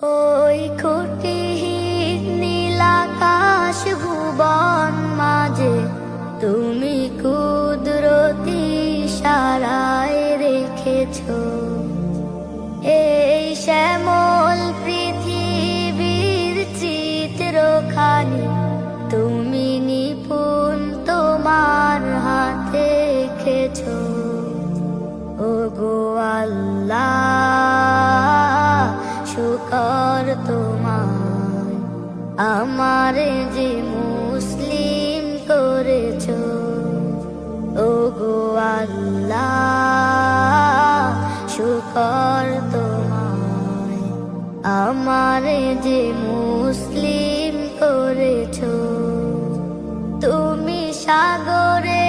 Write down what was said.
ওই খুঁটিহীন নীলাকাশ ভুবন মাঝে তুমি কুদরতি ইশারায় রেখেছো এই শ্যামল পৃথিবীর চিত্রখানি তুমি নিপুণ তোমার হাতে এঁকেছো। ওগো আল্লাহ, শুকর তোমার আমারে যে মুসলিম করেছো। ওগো আল্লাহ, শুকর তোমার আমারে যে মুসলিম করেছো। তুমি সাগরে